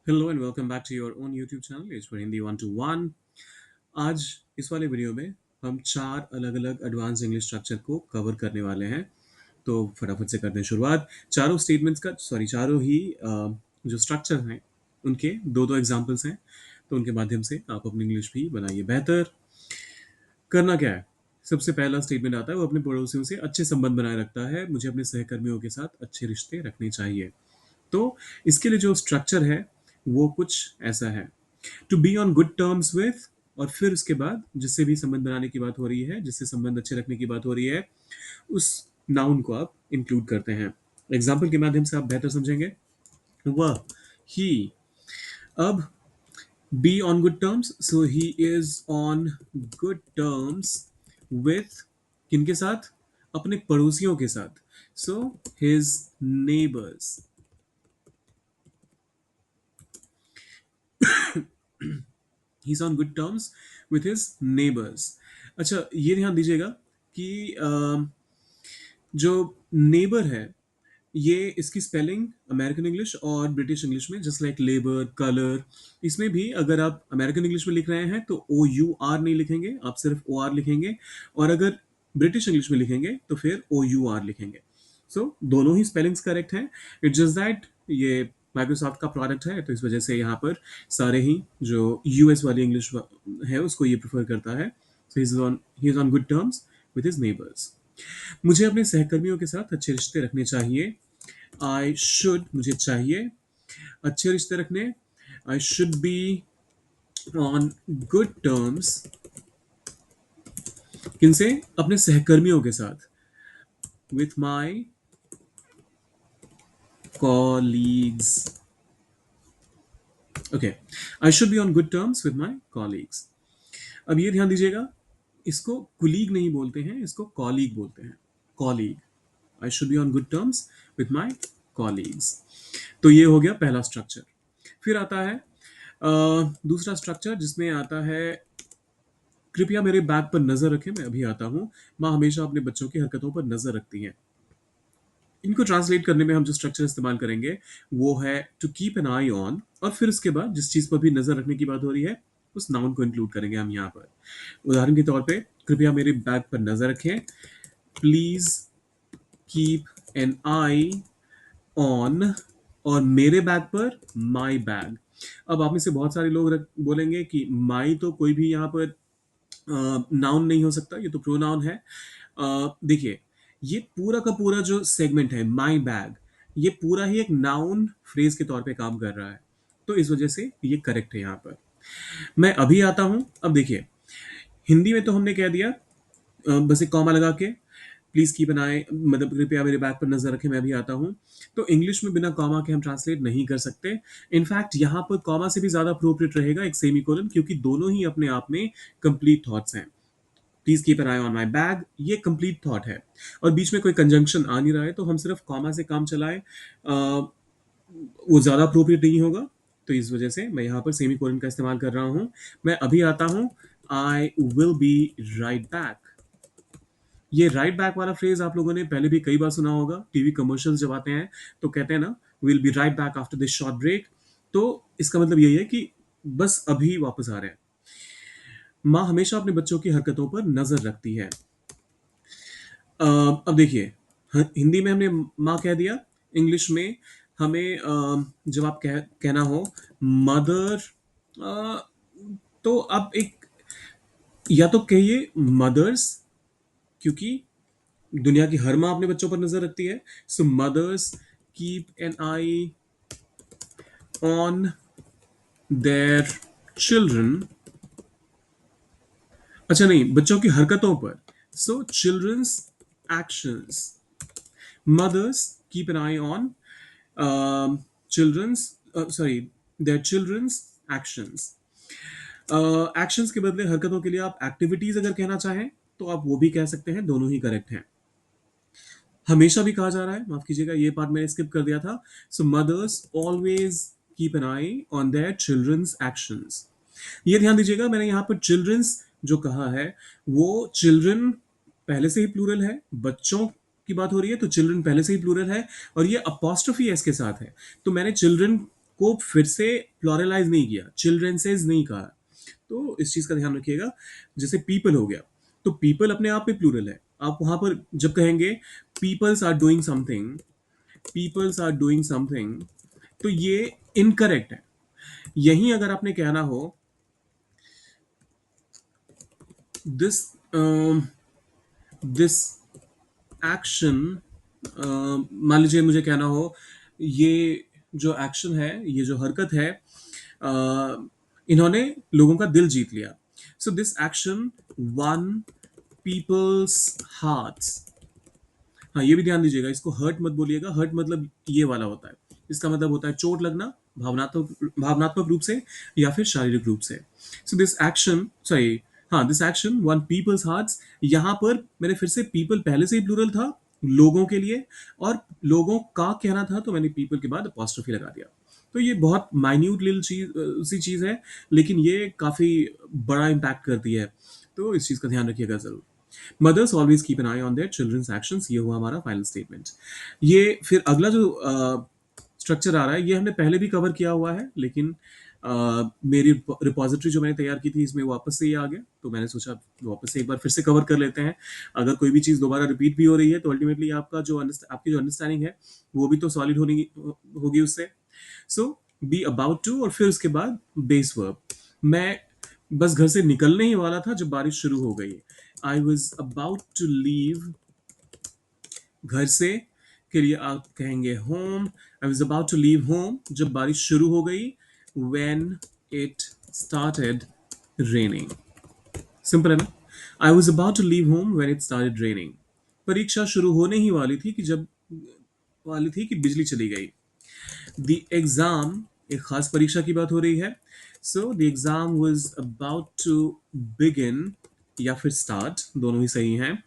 Hello and welcome back to your own YouTube channel it's for Hindi 1 to 1। आज इस वाले video में हम चार अलग अलग एडवांस इंग्लिश स्ट्रक्चर को कवर करने वाले हैं। तो फटाफट से करते हैं शुरुआत। चारों स्टेटमेंट्स का चारों ही जो स्ट्रक्चर हैं उनके दो दो एग्जांपल्स हैं, तो उनके माध्यम से आप अपनी इंग्लिश भी बनाइए बेहतर। करना क्या है? सबसे पहला स्टेटमेंट आता है, वो अपने पड़ोसियों से अच्छे संबंध बनाए रखता है, मुझे अपने सहकर्मियों के साथ अच्छे रिश्ते रखने चाहिए। तो इसके लिए जो स्ट्रक्चर है वो कुछ ऐसा है, to be on good terms with, और फिर उसके बाद जिससे भी संबंध बनाने की बात हो रही है, जिससे संबंध अच्छे रखने की बात हो रही है, उस नाउन को आप इंक्लूड करते हैं। एग्जाम्पल के माध्यम से आप बेहतर समझेंगे। वह, ही। अब B on good terms, so he is on good terms with किनके साथ? अपने पड़ोसियों के साथ। So his neighbours. He is on good terms with his neighbours. अच्छा, ये ध्यान दीजिएगा कि जो नेबर है, ये इसकी स्पेलिंग अमेरिकन इंग्लिश और ब्रिटिश इंग्लिश में जस्ट लाइक लेबर, कलर, इसमें भी अगर आप अमेरिकन इंग्लिश में लिख रहे हैं तो ओ यू आर नहीं लिखेंगे, आप सिर्फ ओ आर लिखेंगे। और अगर ब्रिटिश इंग्लिश में लिखेंगे तो फिर ओ यू आर लिखेंगे। सो दोनों ही स्पेलिंग्स करेक्ट हैं। इट्स जस्ट दैट ये माइक्रोसॉफ्ट का प्रोडक्ट है, तो इस वजह से यहाँ पर सारे ही जो यूएस वाली इंग्लिश है उसको ये प्रेफर करता है। So he is on good terms with his neighbours. मुझे अपने सहकर्मियों के साथ अच्छे रिश्ते रखने चाहिए। आई शुड, मुझे चाहिए अच्छे रिश्ते रखने। I should be on good terms, किनसे? अपने सहकर्मियों के साथ। With my colleagues. Okay, I should be on good terms with my colleagues. अब ये ध्यान दीजिएगा, इसको कुलीग नहीं बोलते हैं, इसको कॉलीग बोलते हैं। Colleague. I should be on good terms with my colleagues. तो ये हो गया पहला स्ट्रक्चर। फिर आता है दूसरा स्ट्रक्चर, जिसमें आता है, कृपया मेरे बैग पर नजर रखें, मैं अभी आता हूं। माँ हमेशा अपने बच्चों की हरकतों पर नजर रखती हैं। इनको ट्रांसलेट करने में हम जो स्ट्रक्चर इस्तेमाल करेंगे वो है to keep an eye on, और फिर उसके बाद जिस चीज पर भी नजर रखने की बात हो रही है उस नाउन को इंक्लूड करेंगे हम यहाँ पर। उदाहरण के तौर पे, कृपया मेरे बैग पर नजर रखें। Please keep an eye on, और मेरे बैग पर माई बैग। अब आप में से बहुत सारे लोग बोलेंगे कि माई तो कोई भी यहाँ पर नाउन नहीं हो सकता, ये तो प्रोनाउन है। देखिए, ये पूरा का पूरा जो सेगमेंट है माई बैग, ये पूरा ही एक नाउन फ्रेज के तौर पे काम कर रहा है, तो इस वजह से ये करेक्ट है यहाँ पर। मैं अभी आता हूं। अब देखिए, हिंदी में तो हमने कह दिया बस एक कॉमा लगा के, प्लीज की बनाए, मतलब कृपया मेरे बैग पर नजर रखें, मैं भी आता हूं। तो इंग्लिश में बिना कॉमा के हम ट्रांसलेट नहीं कर सकते। इनफैक्ट यहाँ पर कॉमा से भी ज्यादा अप्रोप्रिएट रहेगा एक सेमीकोलन, क्योंकि दोनों ही अपने आप में कंप्लीट थॉट्स हैं। Please keep an eye on my bag, ये कंप्लीट थॉट है, और बीच में कोई कंजंक्शन आ नहीं रहा है, तो हम सिर्फ कॉमा से काम चलाएं, वो ज्यादा अप्रोप्रिएट नहीं होगा। तो इस वजह से मैं यहाँ पर सेमी कोलन का इस्तेमाल कर रहा हूँ। मैं अभी आता हूँ। I will be right back. ये राइट बैक वाला फ्रेज आप लोगों ने पहले भी कई बार सुना होगा, टीवी कमर्शियल्स जब आते हैं तो कहते हैं ना, will be right back after this short break. तो इसका मतलब यही है कि बस अभी वापस आ रहे हैं। माँ हमेशा अपने बच्चों की हरकतों पर नजर रखती है। अब देखिए, हिंदी में हमने माँ कह दिया, इंग्लिश में हमें जब आप कहना हो मदर, तो आप एक, या तो कहिए मदर्स, क्योंकि दुनिया की हर माँ अपने बच्चों पर नजर रखती है। So mothers keep an eye on their children. अच्छा नहीं, बच्चों की हरकतों पर। So childrens actions. Mothers keep an eye on children's, sorry, their children's actions. Actions के बदले हरकतों के लिए आप एक्टिविटीज अगर कहना चाहें तो आप वो भी कह सकते हैं, दोनों ही करेक्ट हैं। हमेशा भी कहा जा रहा है, माफ कीजिएगा ये पार्ट मैंने स्किप कर दिया था। So mothers always keep an eye on their childrens actions. ये ध्यान दीजिएगा, मैंने यहाँ पर चिल्ड्रंस जो कहा है वो चिल्ड्रन पहले से ही प्लूरल है, बच्चों की बात हो रही है तो चिल्ड्रन पहले से ही प्लूरल है, और ये अपॉस्ट्रोफी एस के साथ है। तो मैंने चिल्ड्रन को फिर से प्लोरलाइज नहीं किया, चिल्ड्रेंसेज नहीं कहा। तो इस चीज का ध्यान रखिएगा। जैसे पीपल हो गया, तो पीपल अपने आप में प्लूरल है। आप वहां पर जब कहेंगे peoples are doing something, peoples are doing something, तो ये इनकरेक्ट है। यहीं अगर आपने कहना हो दिस दिस एक्शन, मान लीजिए मुझे कहना हो ये जो एक्शन है, ये जो हरकत है, इन्होंने लोगों का दिल जीत लिया। So this action won people's hearts. हाँ, ये भी ध्यान दीजिएगा, इसको हर्ट मत बोलिएगा। हर्ट मतलब ये वाला होता है, इसका मतलब होता है चोट लगना, भावनात्मक रूप से या फिर शारीरिक रूप से। सो दिस एक्शन, सॉरी, हाँ, this action won people's hearts. यहाँ पर मैंने फिर से पीपल पहले से ही प्लूरल था लोगों के लिए, और लोगों का कहना था तो मैंने पीपल के बाद अपॉस्ट्रोफी लगा दिया। तो ये बहुत माइन्यूट लिल चीज सी चीज है, लेकिन ये काफी बड़ा इम्पैक्ट करती है। तो इस चीज का ध्यान रखिएगा जरूर। Mothers always keep an eye on their childrens actions. ये हुआ हमारा फाइनल स्टेटमेंट। ये फिर अगला जो स्ट्रक्चर आ रहा है, ये हमने पहले भी कवर किया हुआ है, लेकिन मेरी रिपोजिटरी जो मैंने तैयार की थी इसमें वापस से ये आ गया, तो मैंने सोचा वापस से एक बार फिर से कवर कर लेते हैं। अगर कोई भी चीज़ दोबारा रिपीट भी हो रही है तो अल्टीमेटली आपकी जो अंडरस्टैंडिंग है वो भी तो सॉलिड होगी उससे। सो बी अबाउट टू, और फिर उसके बाद बेस वर्ब। मैं बस घर से निकलने ही वाला था जब बारिश शुरू हो गई। I was about to leave, घर से के लिए आप कहेंगे home. I was about to leave home जब बारिश शुरू हो गई। When it started raining. Simple है ना? I was about to leave home when it started raining. परीक्षा शुरू होने ही वाली थी कि बिजली चली गई। द एग्जाम, एक खास परीक्षा की बात हो रही है। So the exam was about to begin या फिर स्टार्ट, दोनों ही सही हैं।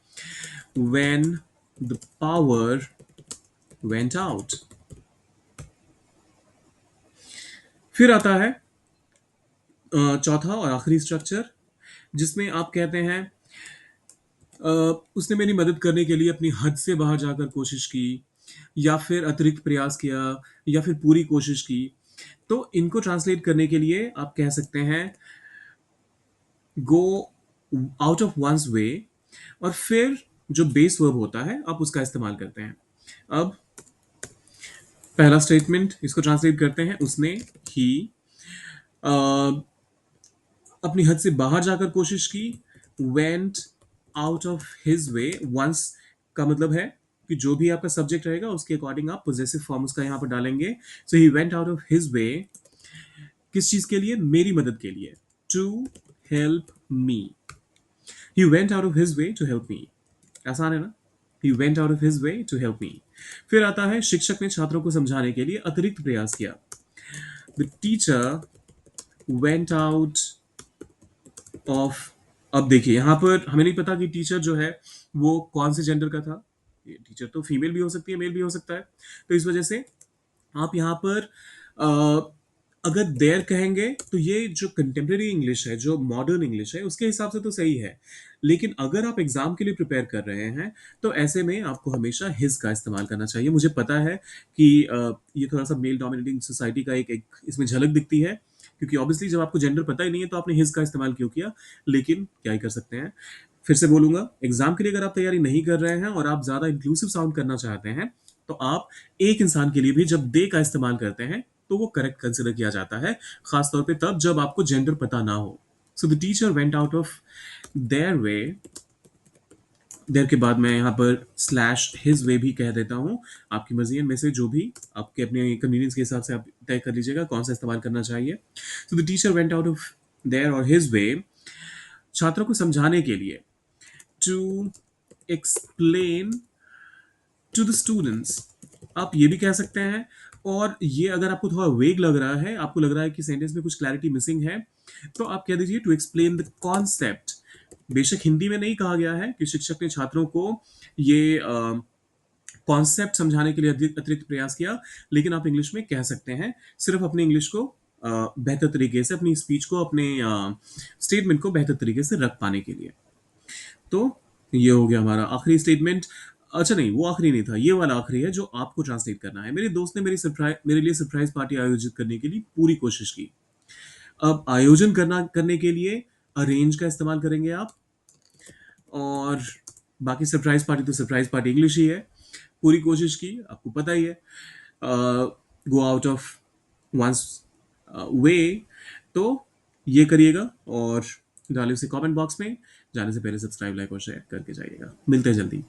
when the power went out। फिर आता है चौथा और आखिरी स्ट्रक्चर, जिसमें आप कहते हैं अ, उसने मेरी मदद करने के लिए अपनी हद से बाहर जाकर कोशिश की, या फिर अतिरिक्त प्रयास किया, या फिर पूरी कोशिश की। तो इनको ट्रांसलेट करने के लिए आप कह सकते हैं गो आउट ऑफ वंस वे, और फिर जो बेस वर्ब होता है आप उसका इस्तेमाल करते हैं। अब पहला स्टेटमेंट, इसको ट्रांसलेट करते हैं। उसने, ही, अपनी हद से बाहर जाकर कोशिश की। Went out of his way, once का मतलब है कि जो भी आपका सब्जेक्ट रहेगा उसके अकॉर्डिंग आप पोजेसिव फॉर्म उसका यहां पर डालेंगे। So he went out of his way, किस चीज के लिए? मेरी मदद के लिए। To help me. He went out of his way to help me. आसान है ना? He went out of his way to help me. फिर आता है शिक्षक ने छात्रों को समझाने के लिए अतिरिक्त प्रयास किया। The teacher went out of. अब देखिए यहां पर हमें नहीं पता कि टीचर जो है वो कौन से जेंडर का था। टीचर तो फीमेल भी हो सकती है, मेल भी हो सकता है। तो इस वजह से आप यहाँ पर अगर देयर कहेंगे तो ये जो कंटेम्प्रेरी इंग्लिश है, जो मॉडर्न इंग्लिश है, उसके हिसाब से तो सही है। लेकिन अगर आप एग्जाम के लिए प्रिपेयर कर रहे हैं तो ऐसे में आपको हमेशा हिज का इस्तेमाल करना चाहिए। मुझे पता है कि ये थोड़ा सा मेल डोमिनेटिंग सोसाइटी का एक इसमें झलक दिखती है, क्योंकि ऑब्वियसली जब आपको जेंडर पता ही नहीं है तो आपने हिज का इस्तेमाल क्यों किया। लेकिन क्या ही कर सकते हैं। फिर से बोलूंगा, एग्जाम के लिए अगर आप तैयारी नहीं कर रहे हैं और आप ज्यादा इंक्लूसिव साउंड करना चाहते हैं तो आप एक इंसान के लिए भी जब दे का इस्तेमाल करते हैं तो वो करेक्ट कंसिडर किया जाता है, खासतौर पे तब जब आपको जेंडर पता ना हो। So the teacher went out of their way. Their के बाद मैं यहाँ पर स्लैश हिज वे भी कह देता हूँ। आपकी मर्जी है, में से जो भी आपके अपने कन्वीनियंस के हिसाब से आप तय कर लीजिएगा कौन सा इस्तेमाल करना चाहिए। So the teacher went out of their और हिज वे, छात्रों को समझाने के लिए। To explain to the students, आप ये भी कह सकते हैं। और ये अगर आपको थोड़ा वेग लग रहा है, आपको लग रहा है कि सेंटेंस में कुछ क्लैरिटी मिसिंग है, तो आप कह दीजिए टू एक्सप्लेन द कॉन्सेप्ट। बेशक हिंदी में नहीं कहा गया है कि शिक्षक ने छात्रों को ये कॉन्सेप्ट समझाने के लिए अतिरिक्त प्रयास किया, लेकिन आप इंग्लिश में कह सकते हैं, सिर्फ अपनी इंग्लिश को बेहतर तरीके से, अपनी स्पीच को, अपने स्टेटमेंट को बेहतर तरीके से रख पाने के लिए। तो ये हो गया हमारा आखिरी स्टेटमेंट। अच्छा नहीं, वो आखिरी नहीं था, ये वाला आखिरी है जो आपको ट्रांसलेट करना है। मेरे दोस्त ने मेरे लिए सरप्राइज पार्टी आयोजित करने के लिए पूरी कोशिश की। अब आयोजन करने के लिए अरेंज का इस्तेमाल करेंगे आप, और बाकी सरप्राइज पार्टी तो सरप्राइज पार्टी इंग्लिश ही है। पूरी कोशिश की, आपको पता ही है, गो आउट ऑफ वंस वे, तो ये करिएगा और डालिए उसे कमेंट बॉक्स में। जाने से पहले सब्सक्राइब, लाइक और शेयर करके जाइएगा। मिलते हैं जल्दी।